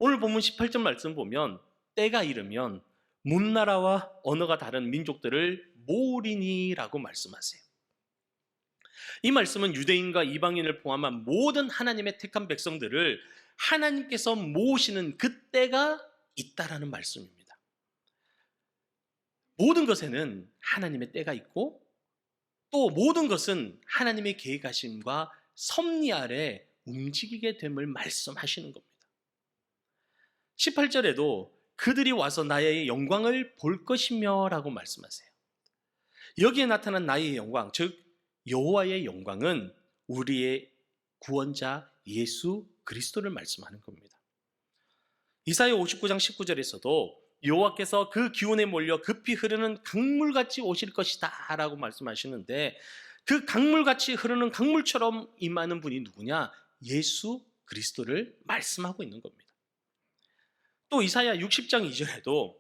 오늘 본문 18절 말씀 보면 때가 이르면 문나라와 언어가 다른 민족들을 모으리니라고 말씀하세요. 이 말씀은 유대인과 이방인을 포함한 모든 하나님의 택한 백성들을 하나님께서 모으시는 그때가 있다라는 말씀입니다. 모든 것에는 하나님의 때가 있고 또 모든 것은 하나님의 계획하심과 섭리 아래 움직이게 됨을 말씀하시는 겁니다. 18절에도 그들이 와서 나의 영광을 볼 것이며 라고 말씀하세요. 여기에 나타난 나의 영광, 즉 여호와의 영광은 우리의 구원자 예수 그리스도를 말씀하는 겁니다. 이사야 59장 19절에서도 여호와께서 그 기운에 몰려 급히 흐르는 강물같이 오실 것이다 라고 말씀하시는데, 그 강물같이 흐르는 강물처럼 임하는 분이 누구냐? 예수 그리스도를 말씀하고 있는 겁니다. 또 이사야 60장 2절에도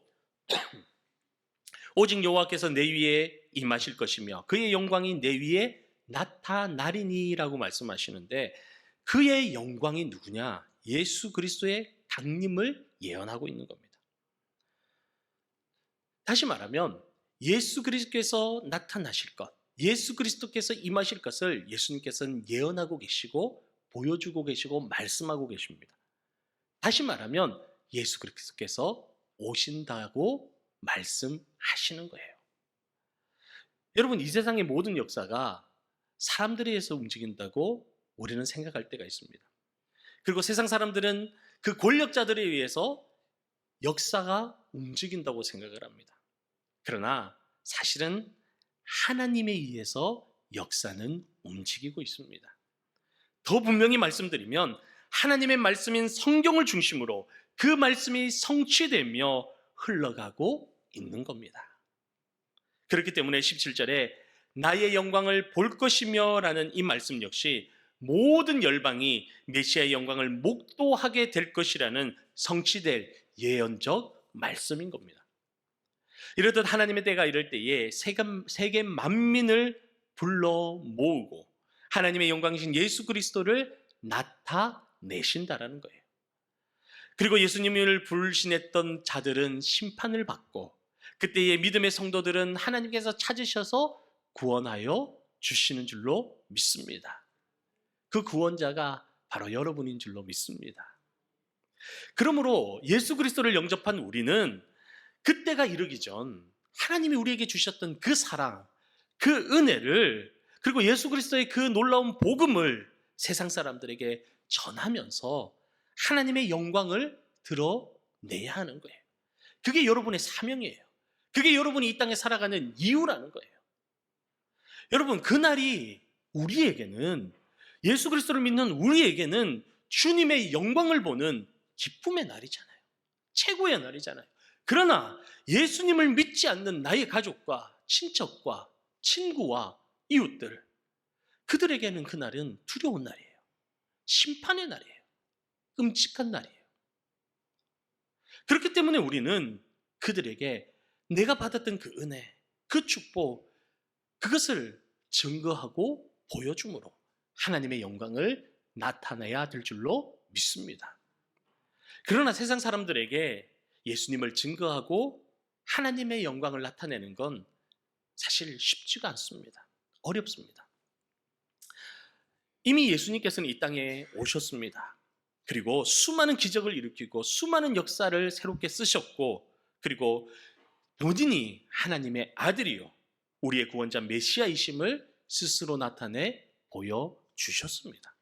오직 여호와께서 내 위에 임하실 것이며 그의 영광이 내 위에 나타나리니 라고 말씀하시는데, 그의 영광이 누구냐? 예수 그리스도의 강림을 예언하고 있는 겁니다. 다시 말하면 예수 그리스도께서 나타나실 것, 예수 그리스도께서 임하실 것을 예수님께서는 예언하고 계시고 보여주고 계시고 말씀하고 계십니다. 다시 말하면 예수 그리스도께서 오신다고 말씀하시는 거예요. 여러분, 이 세상의 모든 역사가 사람들에 의해서 움직인다고 우리는 생각할 때가 있습니다. 그리고 세상 사람들은 그 권력자들에 의해서 역사가 움직인다고 생각을 합니다. 그러나 사실은 하나님에 의해서 역사는 움직이고 있습니다. 더 분명히 말씀드리면 하나님의 말씀인 성경을 중심으로 그 말씀이 성취되며 흘러가고 있는 겁니다. 그렇기 때문에 17절에 나의 영광을 볼 것이며 라는 이 말씀 역시 모든 열방이 메시아의 영광을 목도하게 될 것이라는 성취될 예언적 말씀인 겁니다. 이렇듯 하나님의 때가 이럴 때에 세계 만민을 불러 모으고 하나님의 영광이신 예수 그리스도를 나타내신다라는 거예요. 그리고 예수님을 불신했던 자들은 심판을 받고 그때의 믿음의 성도들은 하나님께서 찾으셔서 구원하여 주시는 줄로 믿습니다. 그 구원자가 바로 여러분인 줄로 믿습니다. 그러므로 예수 그리스도를 영접한 우리는 그때가 이르기 전 하나님이 우리에게 주셨던 그 사랑, 그 은혜를, 그리고 예수 그리스도의 그 놀라운 복음을 세상 사람들에게 전하면서 하나님의 영광을 드러내야 하는 거예요. 그게 여러분의 사명이에요. 그게 여러분이 이 땅에 살아가는 이유라는 거예요. 여러분, 그날이 우리에게는, 예수 그리스도를 믿는 우리에게는 주님의 영광을 보는 기쁨의 날이잖아요. 최고의 날이잖아요. 그러나 예수님을 믿지 않는 나의 가족과 친척과 친구와 이웃들, 그들에게는 그날은 두려운 날이에요. 심판의 날이에요. 끔찍한 날이에요. 그렇기 때문에 우리는 그들에게 내가 받았던 그 은혜, 그 축복, 그것을 증거하고 보여줌으로 하나님의 영광을 나타내야 될 줄로 믿습니다. 그러나 세상 사람들에게 예수님을 증거하고 하나님의 영광을 나타내는 건 사실 쉽지가 않습니다. 어렵습니다. 이미 예수님께서는 이 땅에 오셨습니다. 그리고 수많은 기적을 일으키고 수많은 역사를 새롭게 쓰셨고, 그리고 본인이 하나님의 아들이요 우리의 구원자 메시아이심을 스스로 나타내 보여주셨습니다.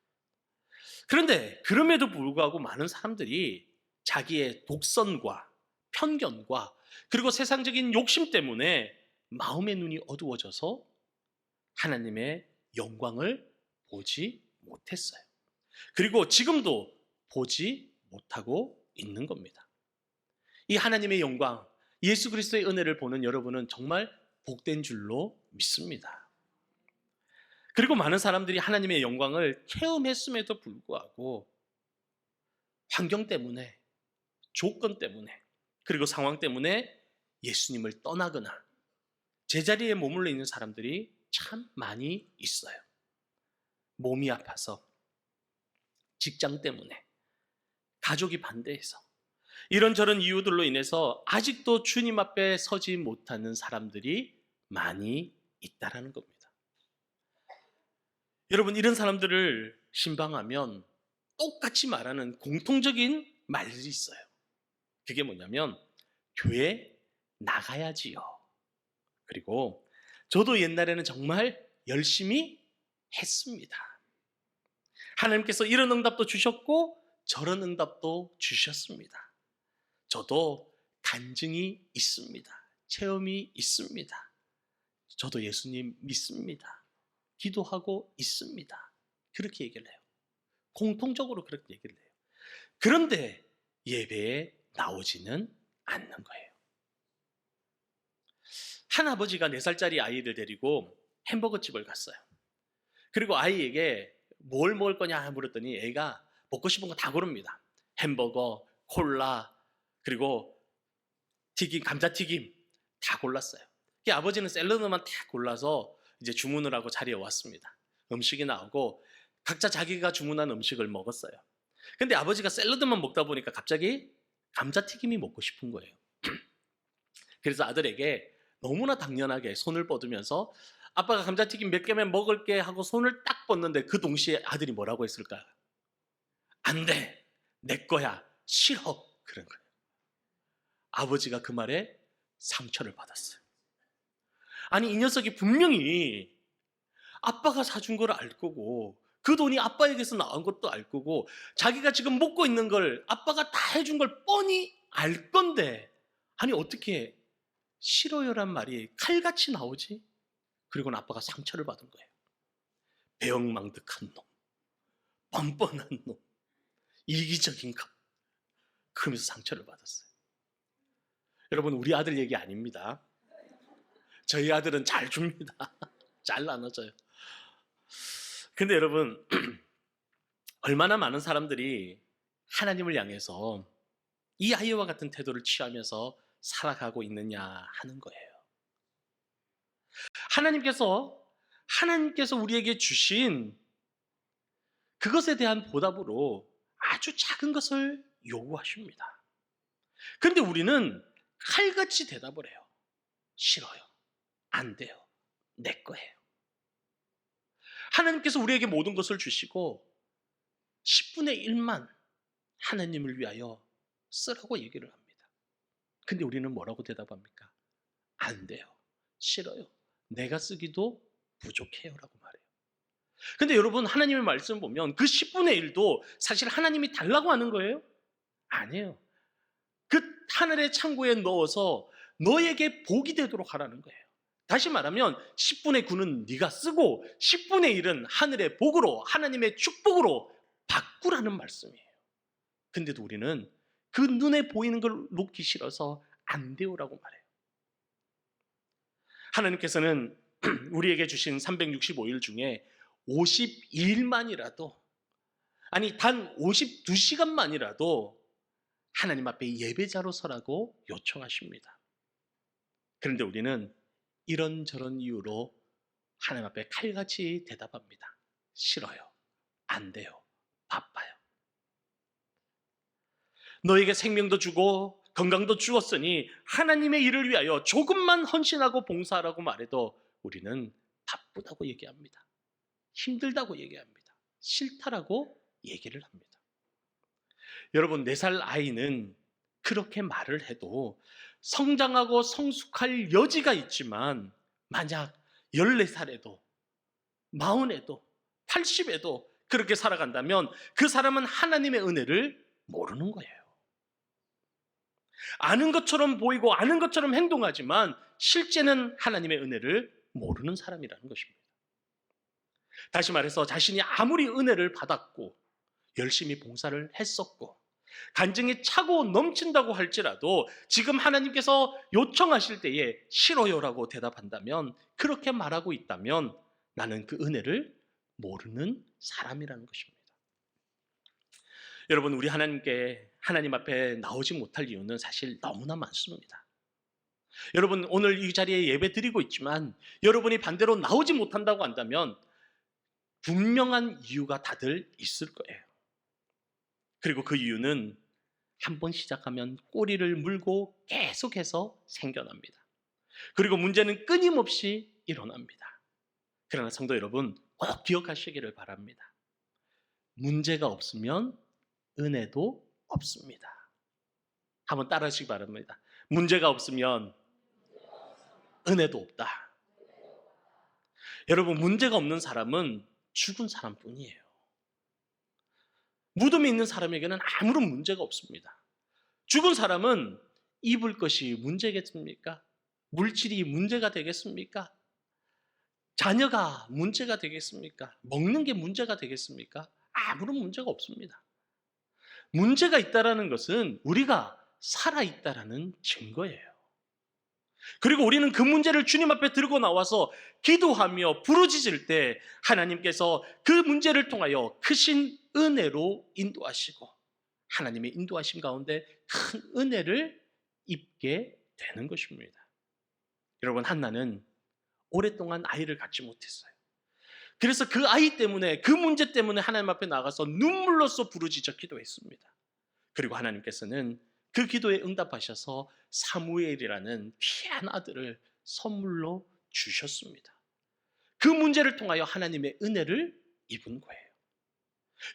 그런데 그럼에도 불구하고 많은 사람들이 자기의 독선과 편견과 그리고 세상적인 욕심 때문에 마음의 눈이 어두워져서 하나님의 영광을 보지 못했어요. 그리고 지금도 보지 못하고 있는 겁니다. 이 하나님의 영광, 예수 그리스도의 은혜를 보는 여러분은 정말 복된 줄로 믿습니다. 그리고 많은 사람들이 하나님의 영광을 체험했음에도 불구하고 환경 때문에, 조건 때문에, 그리고 상황 때문에 예수님을 떠나거나 제자리에 머물러 있는 사람들이 참 많이 있어요. 몸이 아파서, 직장 때문에, 가족이 반대해서, 이런저런 이유들로 인해서 아직도 주님 앞에 서지 못하는 사람들이 많이 있다라는 겁니다. 여러분, 이런 사람들을 신방하면 똑같이 말하는 공통적인 말들이 있어요. 그게 뭐냐면 교회 나가야지요. 그리고 저도 옛날에는 정말 열심히 했습니다. 하나님께서 이런 응답도 주셨고 저런 응답도 주셨습니다. 저도 간증이 있습니다. 체험이 있습니다. 저도 예수님 믿습니다. 기도하고 있습니다. 그렇게 얘기를 해요. 공통적으로 그렇게 얘기를 해요. 그런데 예배에 나오지는 않는 거예요. 한 아버지가 4살짜리 아이를 데리고 햄버거 집을 갔어요. 그리고 아이에게 뭘 먹을 거냐 물었더니 애가 먹고 싶은 거 다 고릅니다. 햄버거, 콜라, 그리고 튀김, 감자튀김 다 골랐어요. 아버지는 샐러드만 다 골라서 이제 주문을 하고 자리에 왔습니다. 음식이 나오고 각자 자기가 주문한 음식을 먹었어요. 근데 아버지가 샐러드만 먹다 보니까 갑자기 감자튀김이 먹고 싶은 거예요. 그래서 아들에게 너무나 당연하게 손을 뻗으면서 아빠가 감자튀김 몇 개만 먹을게 하고 손을 딱 뻗는데 그 동시에 아들이 뭐라고 했을까요? 안 돼, 내 거야, 싫어, 그런 거예요. 아버지가 그 말에 상처를 받았어요. 아니, 이 녀석이 분명히 아빠가 사준 걸 알 거고 그 돈이 아빠에게서 나온 것도 알 거고 자기가 지금 먹고 있는 걸 아빠가 다 해준 걸 뻔히 알 건데, 아니 어떻게 싫어요란 말이 칼같이 나오지? 그리고는 아빠가 상처를 받은 거예요. 배영망덕한 놈, 뻔뻔한 놈, 이기적인 것, 그러면서 상처를 받았어요. 여러분, 우리 아들 얘기 아닙니다. 저희 아들은 잘 줍니다. 잘 나눠줘요. 근데 여러분, 얼마나 많은 사람들이 하나님을 향해서 이 아이와 같은 태도를 취하면서 살아가고 있느냐 하는 거예요. 하나님께서 우리에게 주신 그것에 대한 보답으로 아주 작은 것을 요구하십니다. 그런데 우리는 칼같이 대답을 해요. 싫어요. 안 돼요. 내 거예요. 하나님께서 우리에게 모든 것을 주시고 10분의 1만 하나님을 위하여 쓰라고 얘기를 합니다. 근데 우리는 뭐라고 대답합니까? 안 돼요. 싫어요. 내가 쓰기도 부족해요 라고 말해요. 근데 여러분, 하나님의 말씀 보면 그 10분의 1도 사실 하나님이 달라고 하는 거예요? 아니에요. 그 하늘의 창고에 넣어서 너에게 복이 되도록 하라는 거예요. 다시 말하면 10분의 9는 네가 쓰고 10분의 1은 하늘의 복으로, 하나님의 축복으로 바꾸라는 말씀이에요. 근데도 우리는 그 눈에 보이는 걸 놓기 싫어서 안 돼요라고 말해요. 하나님께서는 우리에게 주신 365일 중에 52일만이라도, 아니 단 52시간만이라도 하나님 앞에 예배자로 서라고 요청하십니다. 그런데 우리는 이런저런 이유로 하나님 앞에 칼같이 대답합니다. 싫어요. 안 돼요. 바빠요. 너에게 생명도 주고 건강도 주었으니 하나님의 일을 위하여 조금만 헌신하고 봉사하라고 말해도 우리는 바쁘다고 얘기합니다. 힘들다고 얘기합니다. 싫다라고 얘기를 합니다. 여러분, 4살 아이는 그렇게 말을 해도 성장하고 성숙할 여지가 있지만 만약 14살에도 40에도 80에도 그렇게 살아간다면 그 사람은 하나님의 은혜를 모르는 거예요. 아는 것처럼 보이고 아는 것처럼 행동하지만 실제는 하나님의 은혜를 모르는 사람이라는 것입니다. 다시 말해서 자신이 아무리 은혜를 받았고 열심히 봉사를 했었고 간증이 차고 넘친다고 할지라도 지금 하나님께서 요청하실 때에 싫어요라고 대답한다면, 그렇게 말하고 있다면 나는 그 은혜를 모르는 사람이라는 것입니다. 여러분, 우리 하나님 앞에 나오지 못할 이유는 사실 너무나 많습니다. 여러분, 오늘 이 자리에 예배 드리고 있지만 여러분이 반대로 나오지 못한다고 한다면 분명한 이유가 다들 있을 거예요. 그리고 그 이유는 한 번 시작하면 꼬리를 물고 계속해서 생겨납니다. 그리고 문제는 끊임없이 일어납니다. 그러나 성도 여러분, 꼭 기억하시기를 바랍니다. 문제가 없으면 은혜도 없습니다. 한번 따라하시기 바랍니다. 문제가 없으면 은혜도 없다. 여러분, 문제가 없는 사람은 죽은 사람뿐이에요. 무덤에 있는 사람에게는 아무런 문제가 없습니다. 죽은 사람은 입을 것이 문제겠습니까? 물질이 문제가 되겠습니까? 자녀가 문제가 되겠습니까? 먹는 게 문제가 되겠습니까? 아무런 문제가 없습니다. 문제가 있다는 것은 우리가 살아있다는 증거예요. 그리고 우리는 그 문제를 주님 앞에 들고 나와서 기도하며 부르짖을 때 하나님께서 그 문제를 통하여 크신 은혜로 인도하시고 하나님의 인도하심 가운데 큰 은혜를 입게 되는 것입니다. 여러분, 한나는 오랫동안 아이를 갖지 못했어요. 그래서 그 아이 때문에, 그 문제 때문에 하나님 앞에 나가서 눈물로써 부르짖어 기도했습니다. 그리고 하나님께서는 그 기도에 응답하셔서 사무엘이라는 귀한 아들을 선물로 주셨습니다. 그 문제를 통하여 하나님의 은혜를 입은 거예요.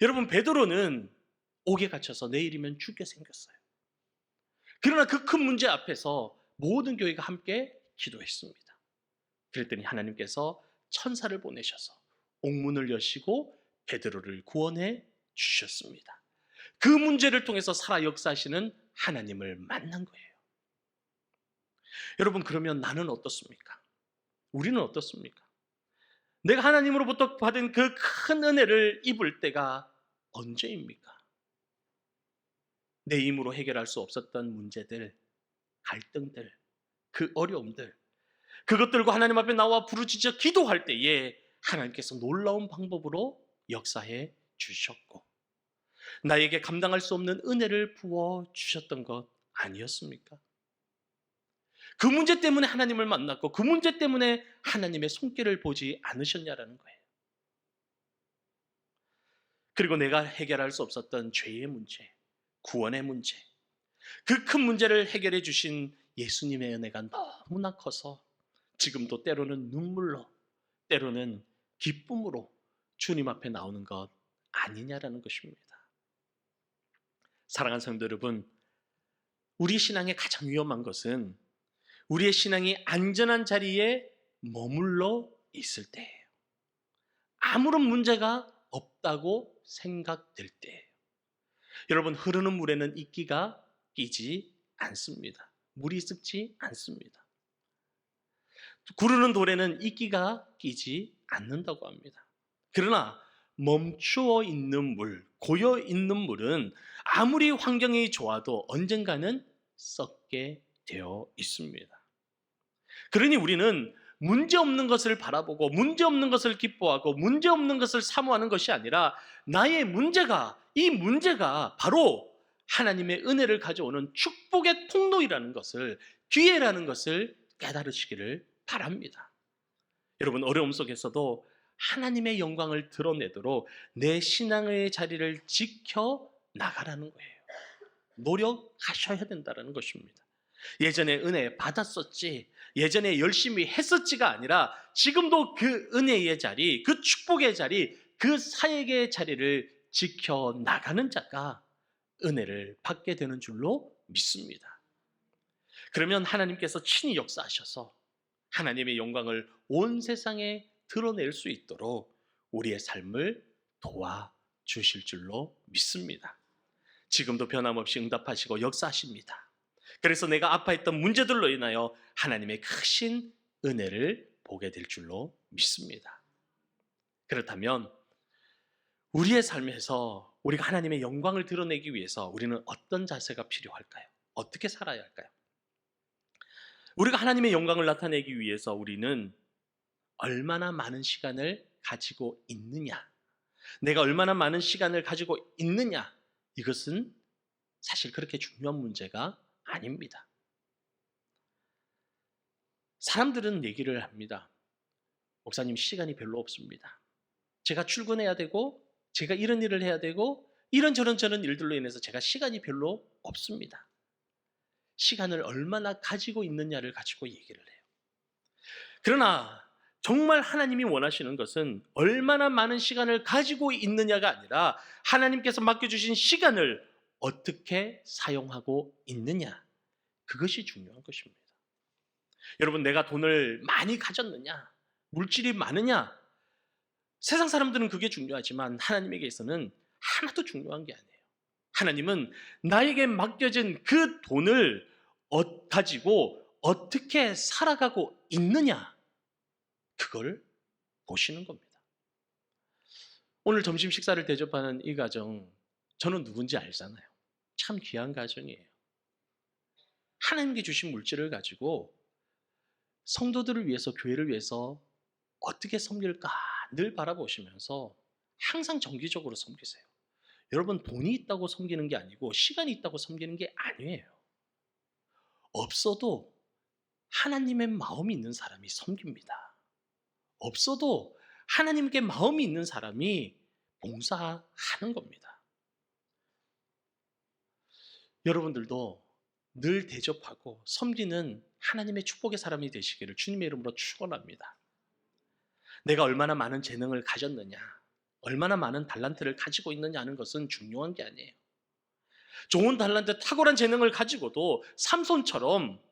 여러분, 베드로는 옥에 갇혀서 내일이면 죽게 생겼어요. 그러나 그 큰 문제 앞에서 모든 교회가 함께 기도했습니다. 그랬더니 하나님께서 천사를 보내셔서 옥문을 여시고 베드로를 구원해 주셨습니다. 그 문제를 통해서 살아 역사하시는 하나님을 만난 거예요. 여러분, 그러면 나는 어떻습니까? 우리는 어떻습니까? 내가 하나님으로부터 받은 그 큰 은혜를 입을 때가 언제입니까? 내 힘으로 해결할 수 없었던 문제들, 갈등들, 그 어려움들, 그것들과 하나님 앞에 나와 부르짖어 기도할 때에 하나님께서 놀라운 방법으로 역사해 주셨고 나에게 감당할 수 없는 은혜를 부어주셨던 것 아니었습니까? 그 문제 때문에 하나님을 만났고 그 문제 때문에 하나님의 손길을 보지 않으셨냐라는 거예요. 그리고 내가 해결할 수 없었던 죄의 문제, 구원의 문제, 그 큰 문제를 해결해 주신 예수님의 은혜가 너무나 커서 지금도 때로는 눈물로, 때로는 기쁨으로 주님 앞에 나오는 것 아니냐라는 것입니다. 사랑하는 성도 여러분, 우리 신앙의 가장 위험한 것은 우리의 신앙이 안전한 자리에 머물러 있을 때예요. 아무런 문제가 없다고 생각될 때예요. 여러분, 흐르는 물에는 이끼가 끼지 않습니다. 물이 썩지 않습니다. 구르는 돌에는 이끼가 끼지 않는다고 합니다. 그러나 멈추어 있는 물, 고여 있는 물은 아무리 환경이 좋아도 언젠가는 썩게 되어 있습니다. 그러니 우리는 문제없는 것을 바라보고 문제없는 것을 기뻐하고 문제없는 것을 사모하는 것이 아니라 나의 문제가, 이 문제가 바로 하나님의 은혜를 가져오는 축복의 통로이라는 것을, 기회라는 것을 깨달으시기를 바랍니다. 여러분, 어려움 속에서도 하나님의 영광을 드러내도록 내 신앙의 자리를 지켜 나가라는 거예요. 노력하셔야 된다는 것입니다. 예전에 은혜 받았었지, 예전에 열심히 했었지가 아니라 지금도 그 은혜의 자리, 그 축복의 자리, 그 사역의 자리를 지켜 나가는 자가 은혜를 받게 되는 줄로 믿습니다. 그러면 하나님께서 친히 역사하셔서 하나님의 영광을 온 세상에 드러낼 수 있도록 우리의 삶을 도와주실 줄로 믿습니다. 지금도 변함없이 응답하시고 역사하십니다. 그래서 내가 아파했던 문제들로 인하여 하나님의 크신 은혜를 보게 될 줄로 믿습니다. 그렇다면 우리의 삶에서 우리가 하나님의 영광을 드러내기 위해서 우리는 어떤 자세가 필요할까요? 어떻게 살아야 할까요? 우리가 하나님의 영광을 나타내기 위해서 우리는 얼마나 많은 시간을 가지고 있느냐, 내가 얼마나 많은 시간을 가지고 있느냐, 이것은 사실 그렇게 중요한 문제가 아닙니다. 사람들은 얘기를 합니다. 목사님, 시간이 별로 없습니다. 제가 출근해야 되고, 제가 이런 일을 해야 되고, 이런저런 일들로 인해서 제가 시간이 별로 없습니다. 시간을 얼마나 가지고 있느냐를 가지고 얘기를 해요. 그러나 정말 하나님이 원하시는 것은 얼마나 많은 시간을 가지고 있느냐가 아니라 하나님께서 맡겨주신 시간을 어떻게 사용하고 있느냐, 그것이 중요한 것입니다. 여러분, 내가 돈을 많이 가졌느냐, 물질이 많으냐, 세상 사람들은 그게 중요하지만 하나님에게서는 하나도 중요한 게 아니에요. 하나님은 나에게 맡겨진 그 돈을 가지고 어떻게 살아가고 있느냐, 그걸 보시는 겁니다. 오늘 점심 식사를 대접하는 이 가정, 저는 누군지 알잖아요. 참 귀한 가정이에요. 하나님께 주신 물질을 가지고 성도들을 위해서, 교회를 위해서 어떻게 섬길까 늘 바라보시면서 항상 정기적으로 섬기세요. 여러분, 돈이 있다고 섬기는 게 아니고 시간이 있다고 섬기는 게 아니에요. 없어도 하나님의 마음이 있는 사람이 섬깁니다. 없어도 하나님께 마음이 있는 사람이 봉사하는 겁니다. 여러분들도 늘 대접하고 섬기는 하나님의 축복의 사람이 되시기를 주님의 이름으로 축원합니다. 내가 얼마나 많은 재능을 가졌느냐, 얼마나 많은 달란트를 가지고 있느냐 하는 것은 중요한 게 아니에요. 좋은 달란트, 탁월한 재능을 가지고도 삼손처럼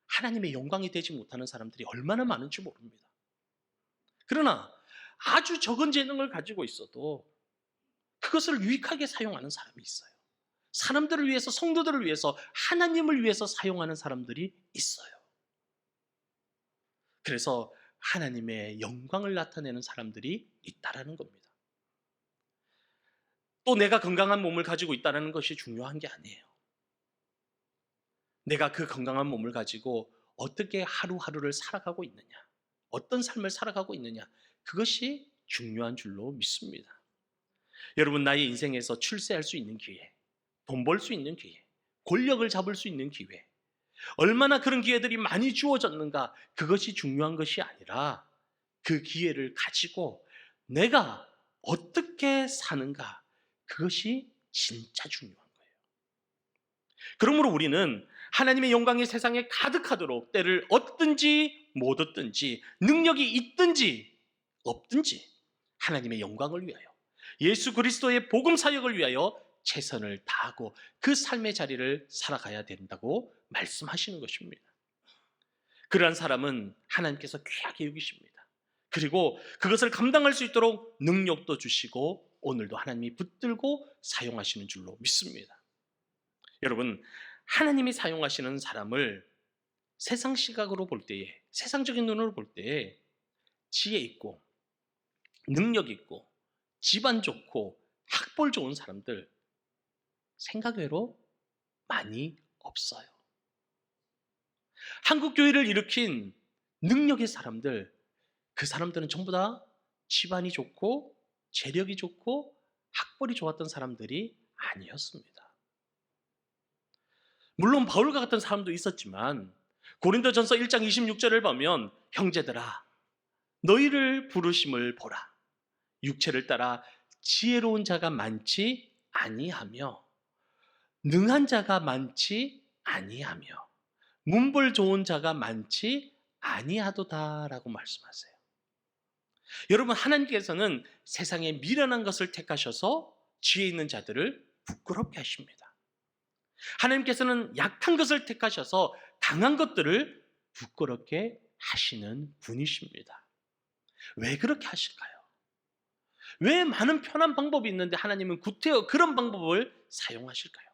하나님의 영광이 되지 못하는 사람들이 얼마나 많은지 모릅니다. 그러나 아주 적은 재능을 가지고 있어도 그것을 유익하게 사용하는 사람이 있어요. 사람들을 위해서, 성도들을 위해서, 하나님을 위해서 사용하는 사람들이 있어요. 그래서 하나님의 영광을 나타내는 사람들이 있다라는 겁니다. 또 내가 건강한 몸을 가지고 있다는 것이 중요한 게 아니에요. 내가 그 건강한 몸을 가지고 어떻게 하루하루를 살아가고 있느냐, 어떤 삶을 살아가고 있느냐, 그것이 중요한 줄로 믿습니다. 여러분, 나의 인생에서 출세할 수 있는 기회, 돈 벌 수 있는 기회, 권력을 잡을 수 있는 기회, 얼마나 그런 기회들이 많이 주어졌는가, 그것이 중요한 것이 아니라 그 기회를 가지고 내가 어떻게 사는가, 그것이 진짜 중요한 거예요. 그러므로 우리는 하나님의 영광이 세상에 가득하도록 때를 얻든지 못 얻든지, 능력이 있든지 없든지 하나님의 영광을 위하여, 예수 그리스도의 복음 사역을 위하여 최선을 다하고 그 삶의 자리를 살아가야 된다고 말씀하시는 것입니다. 그러한 사람은 하나님께서 귀하게 여기십니다. 그리고 그것을 감당할 수 있도록 능력도 주시고 오늘도 하나님이 붙들고 사용하시는 줄로 믿습니다. 여러분, 하나님이 사용하시는 사람을 세상 시각으로 볼 때에, 세상적인 눈으로 볼 때에 지혜 있고 능력 있고 집안 좋고 학벌 좋은 사람들 생각외로 많이 없어요. 한국 교회를 일으킨 능력의 사람들, 그 사람들은 전부 다 집안이 좋고 재력이 좋고 학벌이 좋았던 사람들이 아니었습니다. 물론 바울과 같은 사람도 있었지만 고린도전서 1장 26절을 보면 형제들아 너희를 부르심을 보라. 육체를 따라 지혜로운 자가 많지 아니하며 능한 자가 많지 아니하며 문벌 좋은 자가 많지 아니하도다라고 말씀하세요. 여러분, 하나님께서는 세상에 미련한 것을 택하셔서 지혜 있는 자들을 부끄럽게 하십니다. 하나님께서는 약한 것을 택하셔서 강한 것들을 부끄럽게 하시는 분이십니다. 왜 그렇게 하실까요? 왜 많은 편한 방법이 있는데 하나님은 구태여 그런 방법을 사용하실까요?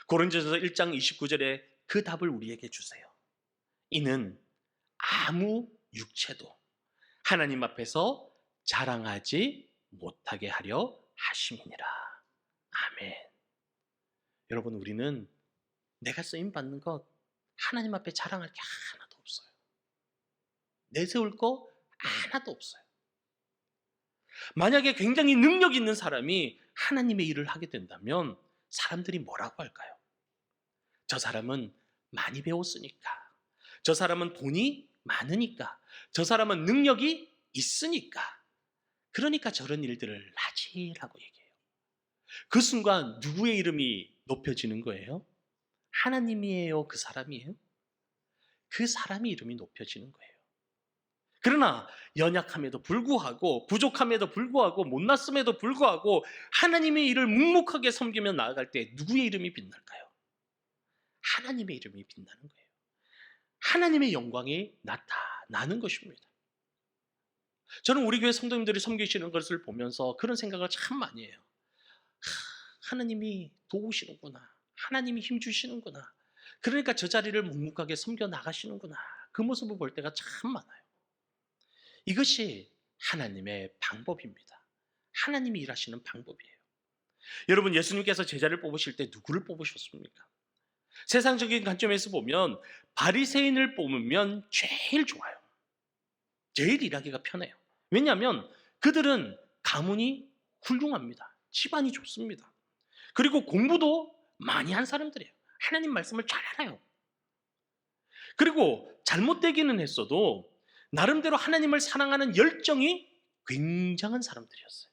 고린도전서 1장 29절에 그 답을 우리에게 주세요. 이는 아무 육체도 하나님 앞에서 자랑하지 못하게 하려 하심이니라. 아멘. 여러분, 우리는 내가 쓰임받는 것 하나님 앞에 자랑할 게 하나도 없어요. 내세울 거 하나도 없어요. 만약에 굉장히 능력 있는 사람이 하나님의 일을 하게 된다면 사람들이 뭐라고 할까요? 저 사람은 많이 배웠으니까, 저 사람은 돈이 많으니까, 저 사람은 능력이 있으니까, 그러니까 저런 일들을 하지라고 얘기해요. 그 순간 누구의 이름이 높여지는 거예요? 하나님이에요? 그 사람이에요? 그 사람이 이름이 높여지는 거예요. 그러나 연약함에도 불구하고, 부족함에도 불구하고, 못났음에도 불구하고 하나님의 일을 묵묵하게 섬기며 나아갈 때 누구의 이름이 빛날까요? 하나님의 이름이 빛나는 거예요. 하나님의 영광이 나타나는 것입니다. 저는 우리 교회 성도님들이 섬기시는 것을 보면서 그런 생각을 참 많이 해요. 하나님이 도우시는구나. 하나님이 힘주시는구나. 그러니까 저 자리를 묵묵하게 섬겨 나가시는구나. 그 모습을 볼 때가 참 많아요. 이것이 하나님의 방법입니다. 하나님이 일하시는 방법이에요. 여러분, 예수님께서 제자를 뽑으실 때 누구를 뽑으셨습니까? 세상적인 관점에서 보면 바리새인을 뽑으면 제일 좋아요. 제일 일하기가 편해요. 왜냐하면 그들은 가문이 훌륭합니다. 집안이 좋습니다. 그리고 공부도 많이 한 사람들이에요. 하나님 말씀을 잘 알아요. 그리고 잘못되기는 했어도 나름대로 하나님을 사랑하는 열정이 굉장한 사람들이었어요.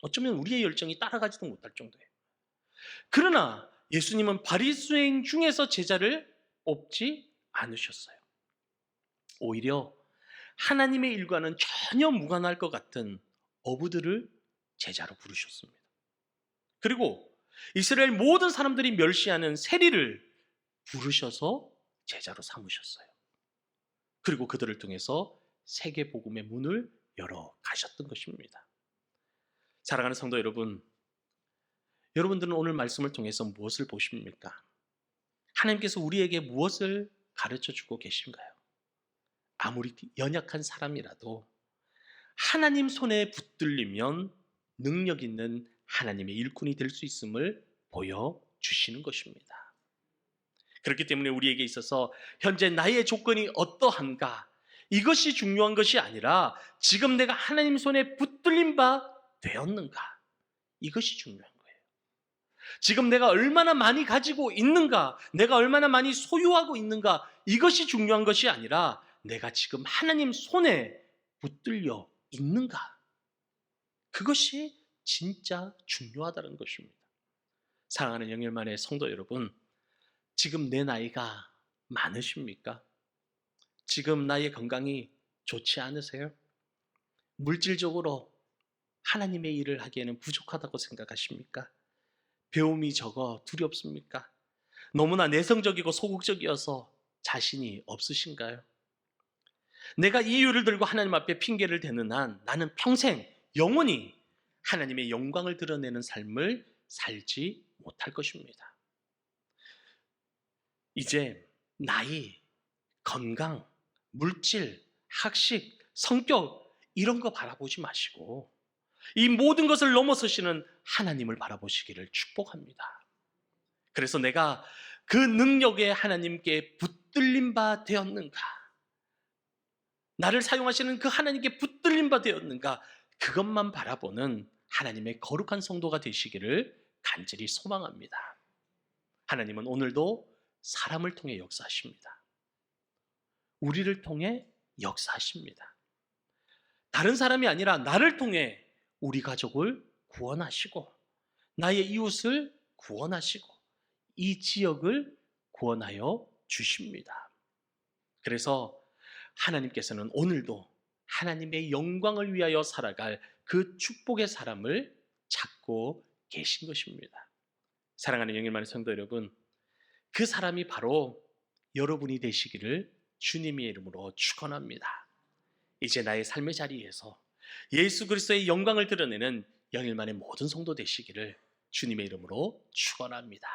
어쩌면 우리의 열정이 따라가지도 못할 정도예요. 그러나 예수님은 바리새인 중에서 제자를 뽑지 않으셨어요. 오히려 하나님의 일과는 전혀 무관할 것 같은 어부들을 제자로 부르셨습니다. 그리고 이스라엘 모든 사람들이 멸시하는 세리를 부르셔서 제자로 삼으셨어요. 그리고 그들을 통해서 세계 복음의 문을 열어 가셨던 것입니다. 사랑하는 성도 여러분, 여러분들은 오늘 말씀을 통해서 무엇을 보십니까? 하나님께서 우리에게 무엇을 가르쳐 주고 계신가요? 아무리 연약한 사람이라도 하나님 손에 붙들리면 능력 있는 하나님의 일꾼이 될 수 있음을 보여주시는 것입니다. 그렇기 때문에 우리에게 있어서 현재 나의 조건이 어떠한가, 이것이 중요한 것이 아니라 지금 내가 하나님 손에 붙들린 바 되었는가, 이것이 중요한 거예요. 지금 내가 얼마나 많이 가지고 있는가, 내가 얼마나 많이 소유하고 있는가, 이것이 중요한 것이 아니라 내가 지금 하나님 손에 붙들려 있는가, 그것이 진짜 중요하다는 것입니다. 사랑하는 영일만의 성도 여러분, 지금 내 나이가 많으십니까? 지금 나의 건강이 좋지 않으세요? 물질적으로 하나님의 일을 하기에는 부족하다고 생각하십니까? 배움이 적어 두렵습니까? 너무나 내성적이고 소극적이어서 자신이 없으신가요? 내가 이유를 들고 하나님 앞에 핑계를 대는 한 나는 평생 영원히 하나님의 영광을 드러내는 삶을 살지 못할 것입니다. 이제 나이, 건강, 물질, 학식, 성격 이런 거 바라보지 마시고 이 모든 것을 넘어서시는 하나님을 바라보시기를 축복합니다. 그래서 내가 그 능력에 하나님께 붙들린 바 되었는가, 나를 사용하시는 그 하나님께 붙들린 바 되었는가, 그것만 바라보는 하나님의 거룩한 성도가 되시기를 간절히 소망합니다. 하나님은 오늘도 사람을 통해 역사하십니다. 우리를 통해 역사하십니다. 다른 사람이 아니라 나를 통해 우리 가족을 구원하시고 나의 이웃을 구원하시고 이 지역을 구원하여 주십니다. 그래서 하나님께서는 오늘도 하나님의 영광을 위하여 살아갈 그 축복의 사람을 찾고 계신 것입니다. 사랑하는 영일만의 성도 여러분, 그 사람이 바로 여러분이 되시기를 주님의 이름으로 축원합니다. 이제 나의 삶의 자리에서 예수 그리스도의 영광을 드러내는 영일만의 모든 성도 되시기를 주님의 이름으로 축원합니다.